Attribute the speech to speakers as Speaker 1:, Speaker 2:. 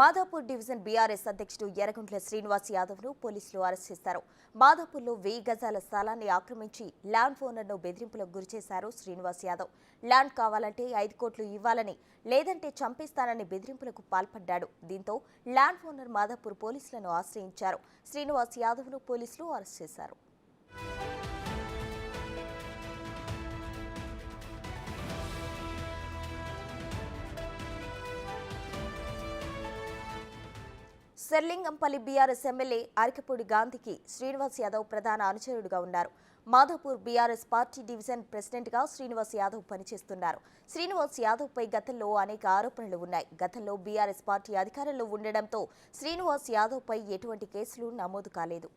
Speaker 1: Madhapur division BRS అధ్యక్షుడు ఎర్రగుంట్ల శ్రీనివాస్ యాదవ్ను పోలీసులు arrest చేశారు. మాధాపూర్లో 1000 గజాల స్థలాన్ని ఆక్రమించి ల్యాండ్ ఓనర్ను బెదిరింపులకు గురిచేశారు శ్రీనివాస్ యాదవ్. ల్యాండ్ కావాలంటే 5 కోట్లు ఇవ్వాలని, లేదంటే చంపేస్తానని బెదిరింపులకు పాల్పడ్డాడు. దీంతో ల్యాండ్ ఓనర్ మాధాపూర్ పోలీసులను ఆశ్రయించారు. శ్రీనివాస్ యాదవ్ను పోలీసులు అరెస్ట్ చేశారు. శర్లింగంపల్లి బీఆర్ఎస్ ఎమ్మెల్యే అరకపూడి గాంధీకి శ్రీనివాస్ యాదవ్ ప్రధాన అనుచరుడుగా ఉన్నారు. మాధాపూర్ బీఆర్ఎస్ పార్టీ డివిజన్ ప్రెసిడెంట్గా శ్రీనివాస్ యాదవ్ పనిచేస్తున్నారు. శ్రీనివాస్ యాదవ్పై గతంలో అనేక ఆరోపణలు ఉన్నాయి. గతంలో బీఆర్ఎస్ పార్టీ అధికారంలో ఉండడంతో శ్రీనివాస్ యాదవ్పై ఎటువంటి కేసులు నమోదు కాలేదు.